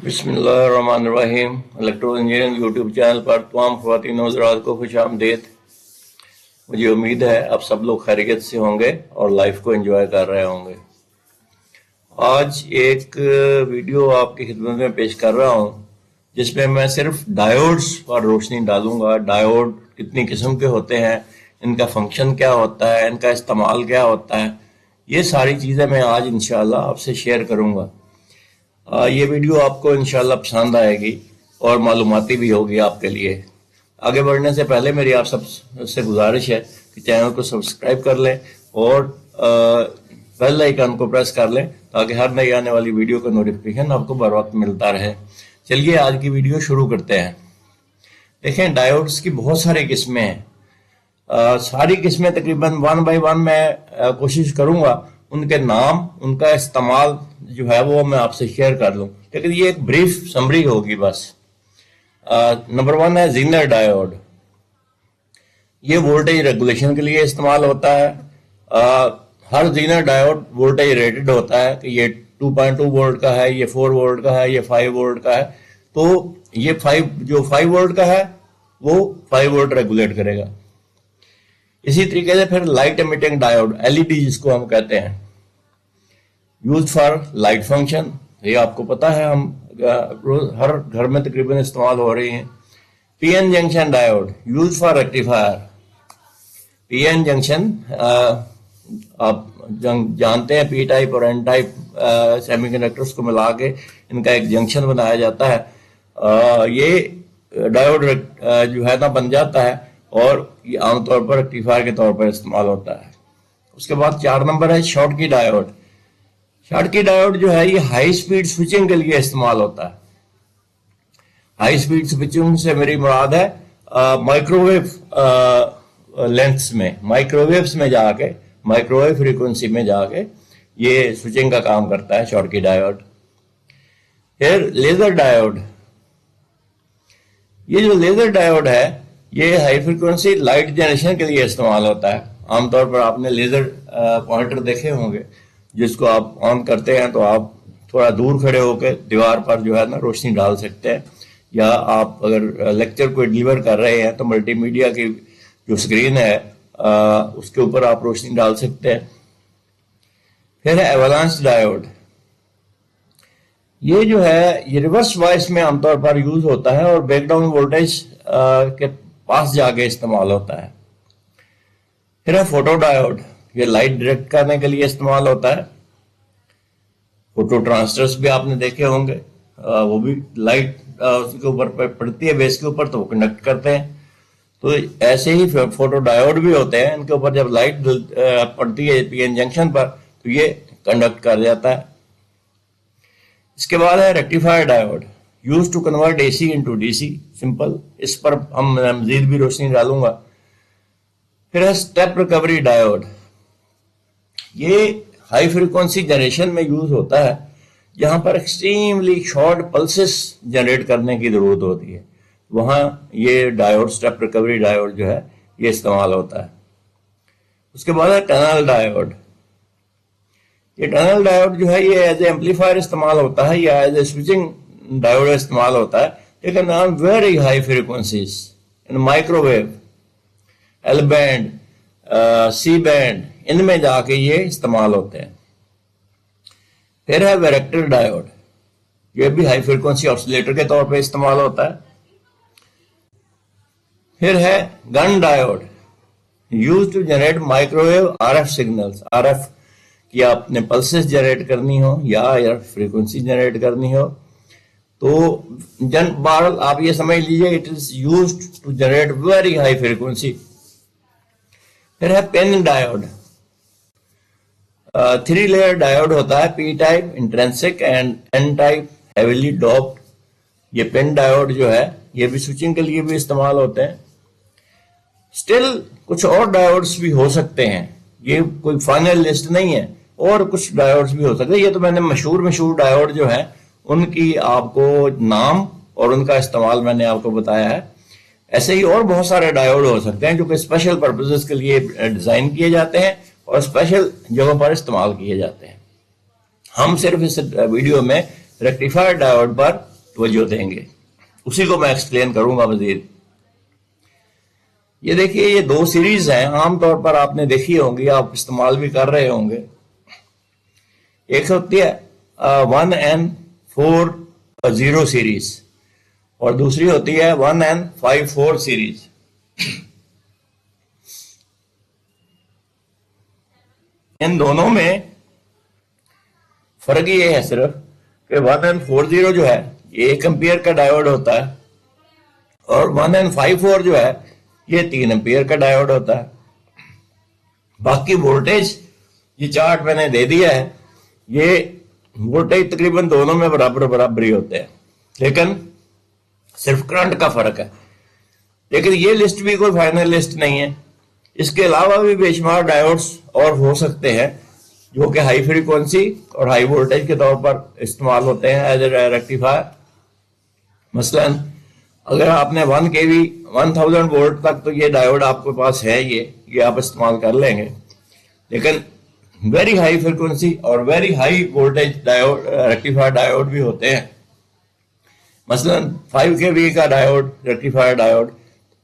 बिस्मिल्लाहिर्रहमानिर्रहीम। Electro engineering YouTube channel पर तमाम ख़वातीन और हज़रात को खुशामदीद। मुझे उम्मीद है आप सब लोग खैरियत से होंगे और लाइफ को एंजॉय कर रहे होंगे। आज एक वीडियो आपकी खिदमत में पेश कर रहा हूँ जिसमें मैं सिर्फ डायोड्स पर रोशनी डालूंगा। डायोड कितनी किस्म के होते हैं, इनका फंक्शन क्या होता है, इनका इस्तेमाल क्या होता है, ये सारी चीज़ें मैं आज इंशाल्लाह आपसे शेयर करूँगा। ये वीडियो आपको इंशाल्लाह पसंद आएगी और मालूमाती भी होगी आपके लिए। आगे बढ़ने से पहले मेरी आप सबसे गुजारिश है कि चैनल को सब्सक्राइब कर लें और बेल आइकन को प्रेस कर लें ताकि हर नई आने वाली वीडियो का नोटिफिकेशन आपको बर वक्त मिलता रहे। चलिए आज की वीडियो शुरू करते हैं। देखें, डायोड्स की बहुत सारी किस्में हैं। सारी किस्में तकरीबन वन बाय वन मैं कोशिश करूंगा उनके नाम, उनका इस्तेमाल जो है वो मैं आपसे शेयर कर लूं, लेकिन ये एक ब्रीफ समरी होगी बस। नंबर वन है ज़ीनर डायोड। ये वोल्टेज रेगुलेशन के लिए इस्तेमाल होता है। हर ज़ीनर डायोड वोल्टेज रेटेड होता है कि ये 2.2 वोल्ट का है, ये 4 वोल्ट का है, ये 5 वोल्ट का है। तो ये 5 वोल्ट का है वो 5 वोल्ट रेगुलेट करेगा। इसी तरीके से फिर लाइट एमिटिंग डायोड, एलईडी जिसको हम कहते हैं, यूज फॉर लाइट फंक्शन। ये आपको पता है, हम हर घर में तकरीबन इस्तेमाल हो रही हैं। PN junction diode, use for rectifier. PN junction आप जानते हैं, पी टाइप और एन टाइप सेमीकंडक्टर्स को मिला के इनका एक जंक्शन बनाया जाता है। ये डायोड जो है ना बन जाता है और ये आमतौर पर रेक्टिफायर के तौर पर इस्तेमाल होता है। उसके बाद 4 नंबर है शॉटकी डायोड। शॉटकी डायोड जो है ये हाई स्पीड स्विचिंग के लिए इस्तेमाल होता है। हाई स्पीड स्विचिंग से मेरी मुराद है माइक्रोवेव लेंथ्स में, माइक्रोवेव्स में जाके, माइक्रोवेव फ्रीक्वेंसी में जाके ये स्विचिंग का काम करता है शॉटकी डायोड। फिर लेजर डायोड। ये जो लेजर डायोड है ये हाई फ्रीक्वेंसी लाइट जनरेशन के लिए इस्तेमाल होता है। आमतौर पर आपने लेजर पॉइंटर देखे होंगे जिसको आप ऑन करते हैं तो आप थोड़ा दूर खड़े होकर दीवार पर जो है ना रोशनी डाल सकते हैं, या आप अगर लेक्चर को डिलीवर कर रहे हैं तो मल्टीमीडिया की जो स्क्रीन है उसके ऊपर आप रोशनी डाल सकते हैं। फिर है एवलांच डायोड। ये जो है ये रिवर्स वॉइस में आमतौर पर यूज होता है और ब्रेकडाउन वोल्टेज के पास जाके इस्तेमाल होता है। फिर है फोटो डायोड। ये लाइट डायरेक्ट करने के लिए इस्तेमाल होता है। फोटो ट्रांजिस्टर्स भी आपने देखे होंगे, वो भी लाइट उसके ऊपर पड़ती है बेस के ऊपर तो वो कंडक्ट करते हैं। तो ऐसे ही फोटो डायोड भी होते हैं, इनके ऊपर जब लाइट पड़ती है पीएन जंक्शन पर तो ये कंडक्ट कर जाता है। इसके बाद है rectifier diode, use to convert AC into DC. Simple, इस पर हम मजीद भी रोशनी डालूंगा। फिर है स्टेप रिकवरी डायोड। ये हाई फ्रीक्वेंसी जनरेशन में यूज होता है जहां पर एक्सट्रीमली शॉर्ट पल्सेस जनरेट करने की जरूरत होती है, वहां ये डायोड, स्टेप रिकवरी डायोड जो है ये इस्तेमाल होता है। उसके बाद है टनल डायोड। ये टनल डायोड जो है ये एज ए एम्पलीफायर इस्तेमाल होता है या एज ए स्विचिंग डायोड इस्तेमाल होता है, लेकिन on very high frequencies in microwave, L band, C band, इनमें जाके ये इस्तेमाल होते हैं। फिर है वैरेक्टर डायोड। ये भी हाई फ्रीक्वेंसी ऑसिलेटर के तौर पे इस्तेमाल होता है। फिर है gun diode, use to generate microwave RF signals. RF की आपने पल्सेस जनरेट करनी हो या फ्रीक्वेंसी जनरेट करनी हो तो बहरहाल आप ये समझ लीजिए it is used to generate very high frequency. फिर है पेन डायोड। 3 लेयर डायोड होता है, P type, intrinsic and N type, heavily doped. ये पेन डायोड जो है ये भी स्विचिंग के लिए भी इस्तेमाल होते हैं। स्टिल कुछ और डायोड्स भी हो सकते हैं, ये कोई फाइनल लिस्ट नहीं है, और कुछ डायोड्स भी हो सकते हैं। ये तो मैंने मशहूर डायोड जो है उनकी आपको नाम और उनका इस्तेमाल मैंने आपको बताया है। ऐसे ही और बहुत सारे डायोड हो सकते हैं जो कि स्पेशल पर्पसेस के लिए डिजाइन किए जाते हैं और स्पेशल जगहों पर इस्तेमाल किए जाते हैं। हम सिर्फ इस वीडियो में रेक्टिफायर डायोड पर तवज्जो देंगे। उसी को मैं एक्सप्लेन करूंगा मजीद। ये देखिए, ये 2 सीरीज हैं, आमतौर पर आपने देखी होंगी, आप इस्तेमाल भी कर रहे होंगे। एक होती है 1N40 सीरीज और दूसरी होती है 1N54 सीरीज। इन दोनों में फर्क ये है सिर्फ कि 1N40 जो है ये 1 एम्पियर का डायोड होता है और 1N54 जो है ये 3 एम्पियर का डायोड होता है। बाकी वोल्टेज ये चार्ट मैंने दे दिया है, ये वोल्टेज तकरीबन दोनों में बराबर बराबर ही होते हैं, लेकिन सिर्फ करंट का फर्क है। लेकिन ये लिस्ट भी कोई फाइनल लिस्ट नहीं है। इसके अलावा भी बेशुमार डायोड्स और हो सकते हैं जो कि हाई फ्रीक्वेंसी और हाई वोल्टेज के तौर पर इस्तेमाल होते हैं एज ए रेक्टिफायर। मसलन अगर आपने 1 kV 1000 वोल्ट तक तो ये डायोड आपके पास है, ये आप इस्तेमाल कर लेंगे। लेकिन वेरी हाई फ्रीक्वेंसी और very high voltage diode rectifier diode भी होते हैं। मसलन 5 kV का डायोड रेक्टिफायर डायोड,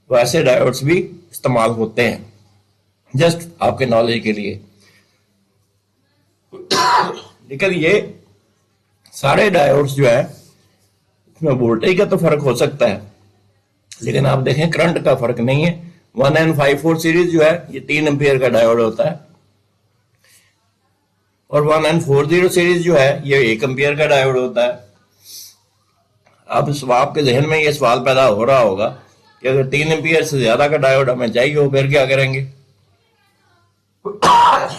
तो ऐसे डायोड्स भी इस्तेमाल होते हैं, जस्ट आपके नॉलेज के लिए। लेकिन ये सारे डायोड्स जो है इसमें वोल्टेज का तो फर्क हो सकता है, लेकिन आप देखें करंट का फर्क नहीं है। 1N54 सीरीज जो है ये 3 एम्पियर का डायोड होता है और 1N40 सीरीज जो है ये 1 एम्पियर का डायोड होता है। अब आपके जहन में ये सवाल पैदा हो रहा होगा कि अगर 3 एम्पियर से ज्यादा का डायोड हमें चाहिए हो फिर क्या करेंगे?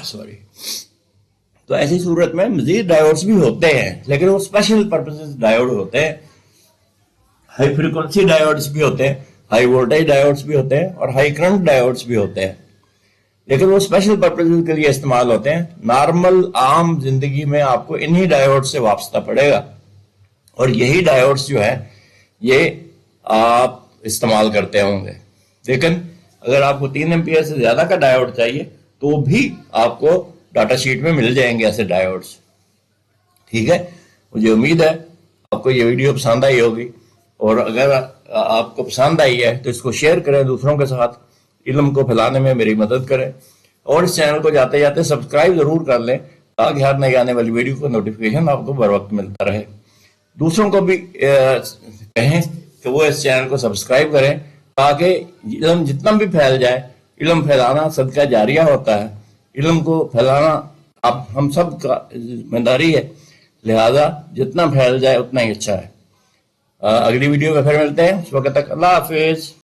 सॉरी। तो ऐसी सूरत में मजीद डायोड्स भी होते हैं, लेकिन वो स्पेशल पर्पसेस डायोड होते हैं। हाई फ्रीक्वेंसी डायोड्स भी होते हैं, हाई वोल्टेज डायोड्स भी होते हैं और हाई करंट डायोड्स भी होते हैं, लेकिन वो स्पेशल पर्पसेस के लिए इस्तेमाल होते हैं। नॉर्मल आम जिंदगी में आपको इन्हीं डायोड से वाबस्ता पड़ेगा और यही डायोड्स जो है ये आप इस्तेमाल करते होंगे। लेकिन अगर आपको 3 एम्पियर से ज्यादा का डायोड चाहिए तो भी आपको डाटा शीट में मिल जाएंगे ऐसे डायोड्स। ठीक है, मुझे उम्मीद है आपको ये वीडियो पसंद आई होगी और अगर आपको पसंद आई है तो इसको शेयर करें दूसरों के साथ, इल्म को फैलाने में मेरी मदद करें और इस चैनल को जाते जाते सब्सक्राइब जरूर कर लें ताकि हर नई आने वाली वीडियो का नोटिफिकेशन आपको बर वक्त मिलता रहे। दूसरों को भी कहें कि वो इस चैनल को सब्सक्राइब करें ताकि इल्म जितना भी फैल जाए, इल्म फैलाना सदका जारिया होता है, इल्म को फैलाना आप हम सब का जिम्मेदारी है, लिहाजा जितना फैल जाए उतना ही अच्छा है। अगली वीडियो में फिर मिलते हैं, उस वक्त तक अल्लाह हाफिज।